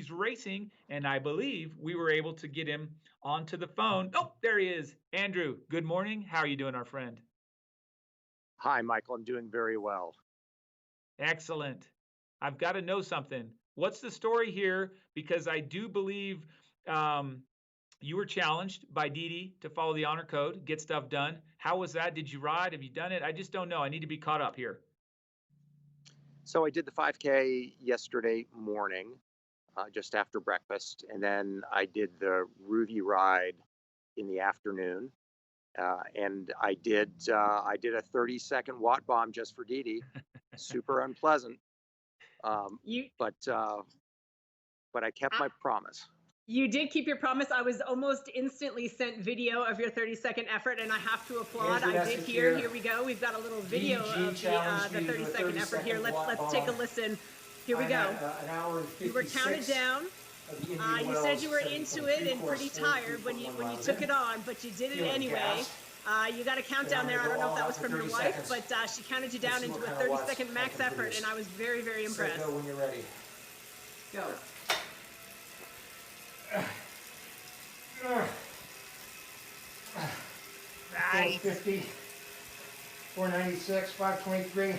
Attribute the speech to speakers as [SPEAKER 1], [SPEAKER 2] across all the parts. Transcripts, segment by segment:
[SPEAKER 1] he's racing, and I believe we were able to get him onto the phone. Oh, there he is. Andrew, good morning. How are you doing, our friend?
[SPEAKER 2] Hi, Michael. I'm doing very well.
[SPEAKER 1] Excellent. I've got to know something. What's the story here? Because I do believe um, you were challenged by Dee to follow the honor code, get stuff done. How was that? Did you ride? Have you done it? I just don't know. I need to be caught up here.
[SPEAKER 2] So I did the 5K yesterday morning, just after breakfast, and then I did the Ruby ride in the afternoon. And I did a 30-second watt bomb just for Dee. Super unpleasant, um,
[SPEAKER 3] You
[SPEAKER 2] but uh, but I kept
[SPEAKER 3] I,
[SPEAKER 2] my promise.
[SPEAKER 3] you did keep your promise. I was almost instantly sent video of your 30-second effort, and I have to applaud.
[SPEAKER 4] Andrew
[SPEAKER 3] I did
[SPEAKER 4] Messick
[SPEAKER 3] hear.
[SPEAKER 4] here.
[SPEAKER 3] Here we go. We've got a little video
[SPEAKER 4] DDG
[SPEAKER 3] of
[SPEAKER 4] challenged
[SPEAKER 3] the
[SPEAKER 4] me to a
[SPEAKER 3] 30-second effort here.
[SPEAKER 4] 30-second
[SPEAKER 3] Let's take a listen. Here we
[SPEAKER 4] I'm
[SPEAKER 3] go.
[SPEAKER 4] at, an hour and 56
[SPEAKER 3] You were counted down.
[SPEAKER 4] of the Indian
[SPEAKER 3] You
[SPEAKER 4] Wells
[SPEAKER 3] said you were into it
[SPEAKER 4] 70.3
[SPEAKER 3] and pretty
[SPEAKER 4] course,
[SPEAKER 3] tired when you
[SPEAKER 4] 43.1 miles
[SPEAKER 3] took
[SPEAKER 4] in.
[SPEAKER 3] it on, but you did it
[SPEAKER 4] Feeling
[SPEAKER 3] anyway.
[SPEAKER 4] gassed.
[SPEAKER 3] You got a countdown
[SPEAKER 4] And
[SPEAKER 3] there. I
[SPEAKER 4] I'm
[SPEAKER 3] don't
[SPEAKER 4] gonna
[SPEAKER 3] know if
[SPEAKER 4] go
[SPEAKER 3] that
[SPEAKER 4] all
[SPEAKER 3] was
[SPEAKER 4] out for
[SPEAKER 3] from your
[SPEAKER 4] 30
[SPEAKER 3] wife,
[SPEAKER 4] seconds.
[SPEAKER 3] but she counted you
[SPEAKER 4] Let's
[SPEAKER 3] down
[SPEAKER 4] see
[SPEAKER 3] into
[SPEAKER 4] what
[SPEAKER 3] a
[SPEAKER 4] kind of watts
[SPEAKER 3] 30-second
[SPEAKER 4] I
[SPEAKER 3] max
[SPEAKER 4] can
[SPEAKER 3] effort,
[SPEAKER 4] produce.
[SPEAKER 3] and I was very, very
[SPEAKER 4] So
[SPEAKER 3] impressed.
[SPEAKER 4] go when you're ready.
[SPEAKER 3] Go.
[SPEAKER 1] Nice.
[SPEAKER 4] 450, 496, 523,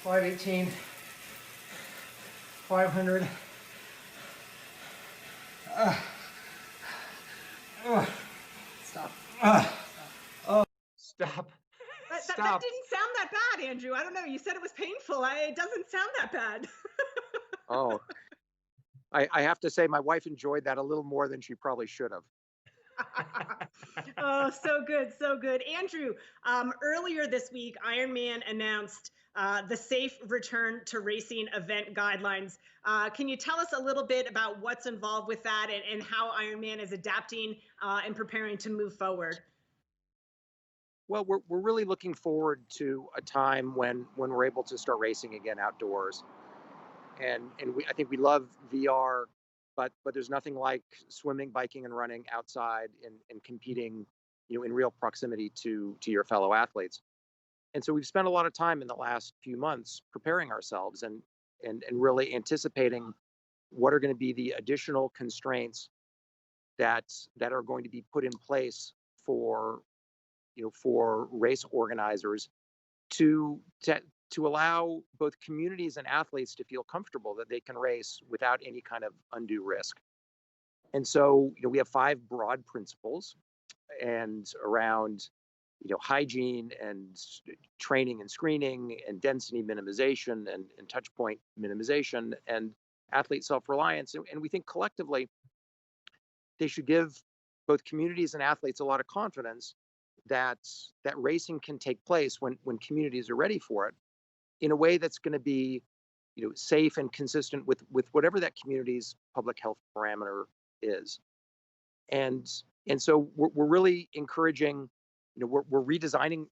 [SPEAKER 4] 518, 500.
[SPEAKER 3] Stop.
[SPEAKER 1] Stop.
[SPEAKER 3] That
[SPEAKER 1] Stop.
[SPEAKER 3] didn't sound that bad, Andrew. I don't know. You said it was painful. It doesn't sound that bad.
[SPEAKER 2] Oh, I have to say my wife enjoyed that a little more than she probably should have.
[SPEAKER 3] Oh, so good, so good. Andrew, earlier this week, Ironman announced the safe return to racing event guidelines. Can you tell us a little bit about what's involved with that and how Ironman is adapting and preparing to move forward?
[SPEAKER 2] Well, we're really looking forward to a time when we're able to start racing again outdoors. And I think we love VR, but there's nothing like swimming, biking, and running outside and competing, in real proximity to your fellow athletes. And so we've spent a lot of time in the last few months preparing ourselves and really anticipating what are going to be the additional constraints that are going to be put in place for race organizers to to allow both communities and athletes to feel comfortable that they can race without any kind of undue risk. And so, we have five broad principles and around, hygiene and training and screening and density minimization and touch point minimization and athlete self-reliance. And we think collectively they should give both communities and athletes a lot of confidence that that racing can take place when communities are ready for it in a way that's going to be safe and consistent with whatever that community's public health parameter is. And and so we're really encouraging, we're redesigning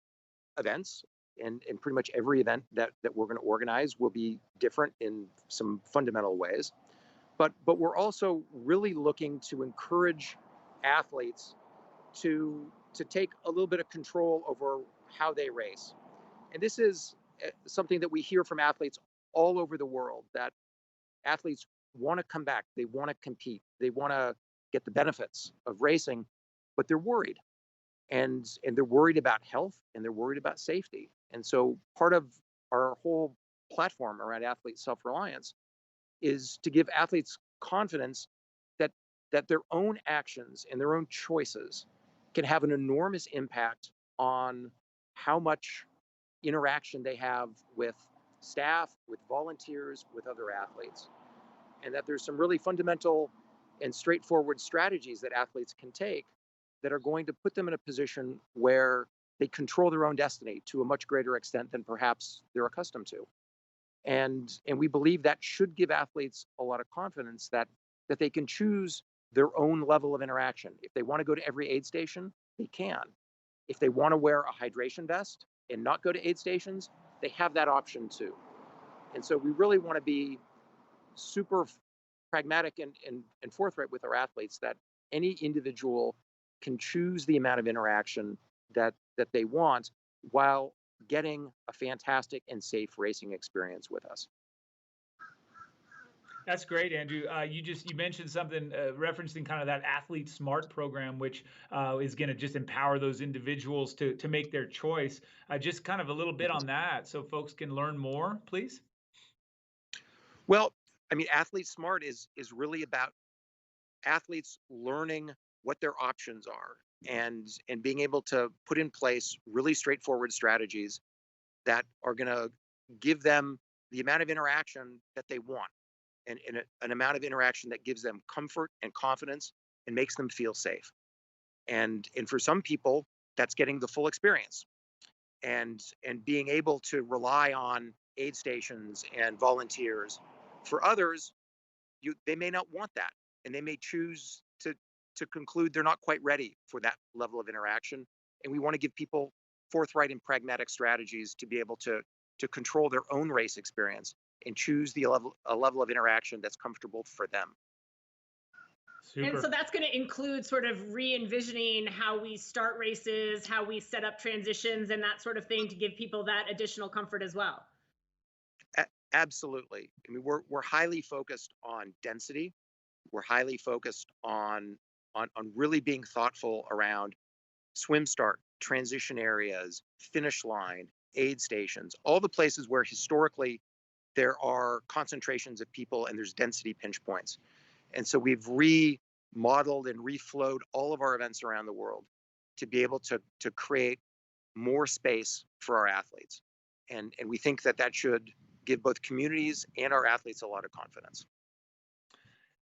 [SPEAKER 2] events, and pretty much every event that we're going to organize will be different in some fundamental ways, but we're also really looking to encourage athletes to take a little bit of control over how they race. And this is something that we hear from athletes all over the world, that athletes want to come back, they want to compete, they want to get the benefits of racing, but they're worried. And they're worried about health, and they're worried about safety. And so part of our whole platform around athlete self-reliance is to give athletes confidence that their own actions and their own choices can have an enormous impact on how much interaction they have with staff, with volunteers, with other athletes. And that there's some really fundamental and straightforward strategies that athletes can take that are going to put them in a position where they control their own destiny to a much greater extent than perhaps they're accustomed to. And we believe that should give athletes a lot of confidence that they can choose their own level of interaction. If they want to go to every aid station, they can. If they want to wear a hydration vest and not go to aid stations, they have that option too. And so we really want to be super pragmatic and forthright with our athletes that any individual can choose the amount of interaction that they want while getting a fantastic and safe racing experience with us.
[SPEAKER 1] That's great, Andrew. You mentioned something referencing kind of that Athlete Smart program, which is going to just empower those individuals to make their choice. Just kind of a little bit on that, so folks can learn more, please.
[SPEAKER 2] Well, I mean, Athlete Smart is really about athletes learning what their options are and being able to put in place really straightforward strategies that are going to give them the amount of interaction that they want and an amount of interaction that gives them comfort and confidence and makes them feel safe. And for some people, that's getting the full experience and being able to rely on aid stations and volunteers. For others, they may not want that, and they may choose to conclude they're not quite ready for that level of interaction. And we want to give people forthright and pragmatic strategies to be able to control their own race experience and choose a level of interaction that's comfortable for them.
[SPEAKER 1] Super.
[SPEAKER 3] And so that's going to include sort of re-envisioning how we start races, how we set up transitions and that sort of thing to give people that additional comfort as well.
[SPEAKER 2] Absolutely. I mean, we're highly focused on density. We're highly focused on really being thoughtful around swim start, transition areas, finish line, aid stations, all the places where historically there are concentrations of people and there's density pinch points. And so we've remodeled and reflowed all of our events around the world to be able to create more space for our athletes. And we think that should give both communities and our athletes a lot of confidence.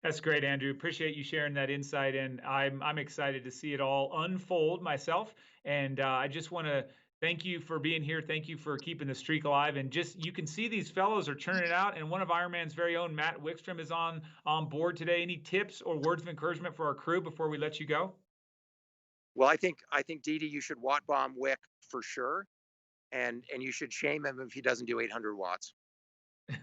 [SPEAKER 1] That's great, Andrew. Appreciate you sharing that insight, and I'm excited to see it all unfold myself. And I just want to thank you for being here. Thank you for keeping the streak alive. And just you can see these fellows are churning it out. And one of Ironman's very own, Matt Wickstrom, is on board today. Any tips or words of encouragement for our crew before we let you go?
[SPEAKER 2] Well, I think Didi, you should watt bomb Wick for sure, and you should shame him if he doesn't do 800 watts.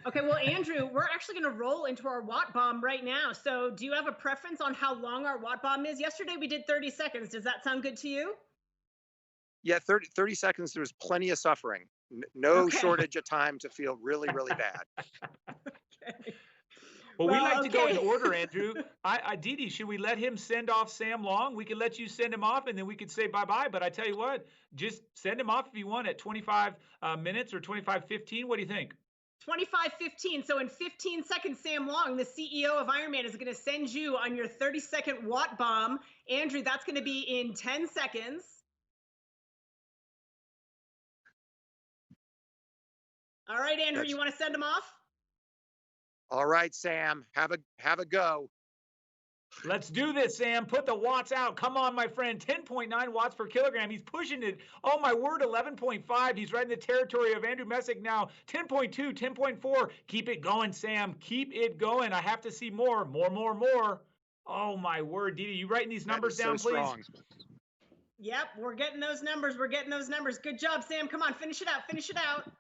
[SPEAKER 3] Okay, well, Andrew, we're actually going to roll into our watt bomb right now. So do you have a preference on how long our watt bomb is? Yesterday we did 30 seconds. Does that sound good to you?
[SPEAKER 2] Yeah, 30 seconds, there's plenty of suffering. No
[SPEAKER 3] Okay.
[SPEAKER 2] shortage of time to feel really, really bad.
[SPEAKER 3] Okay.
[SPEAKER 1] Well, we like to go in
[SPEAKER 3] okay.
[SPEAKER 1] order, Andrew. Didi, should we let him send off Sam Long? We could let you send him off, and then we could say bye-bye. But I tell you what, just send him off if you want at 25 minutes or 25:15. What do you think?
[SPEAKER 3] 25:15. So in 15 seconds, Sam Long, the CEO of Ironman, is going to send you on your 30-second watt bomb. Andrew, that's going to be in 10 seconds. All right, Andrew, you want to send him off?
[SPEAKER 2] All right, Sam, have a go.
[SPEAKER 1] Let's do this, Sam. Put the watts out. Come on, my friend. 10.9 watts per kilogram. He's pushing it. Oh, my word, 11.5. He's right in the territory of Andrew Messick now. 10.2, 10.4. Keep it going, Sam. Keep it going. I have to see more. More. Oh, my word. Didi, you writing these numbers down,
[SPEAKER 2] so
[SPEAKER 1] please?
[SPEAKER 2] Strong.
[SPEAKER 3] Yep, we're getting those numbers. Good job, Sam. Come on, finish it out.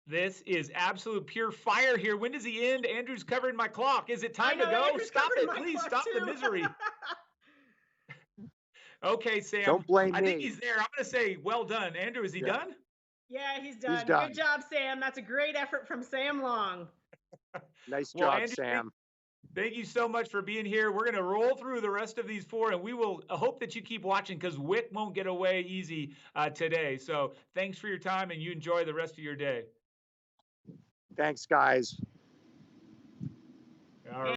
[SPEAKER 1] This is absolute pure fire here. When does he end? Andrew's covering my clock. Is it time to go?
[SPEAKER 3] Andrew's
[SPEAKER 1] Stop it.
[SPEAKER 3] covering my
[SPEAKER 1] Please
[SPEAKER 3] clock
[SPEAKER 1] stop the
[SPEAKER 3] too.
[SPEAKER 1] misery. Okay, Sam.
[SPEAKER 2] Don't blame
[SPEAKER 1] I think
[SPEAKER 2] me.
[SPEAKER 1] he's there. I'm going to say, well done. Andrew, is he done?
[SPEAKER 3] Yeah, he's done.
[SPEAKER 2] He's done.
[SPEAKER 3] Good job, Sam. That's a great effort from Sam Long.
[SPEAKER 2] Nice
[SPEAKER 1] Well,
[SPEAKER 2] job,
[SPEAKER 1] Andrew,
[SPEAKER 2] Sam.
[SPEAKER 1] Thank you so much for being here. We're going to roll through the rest of these four, and we will hope that you keep watching because Wick won't get away easy today. So thanks for your time, and you enjoy the rest of your day.
[SPEAKER 2] Thanks, guys.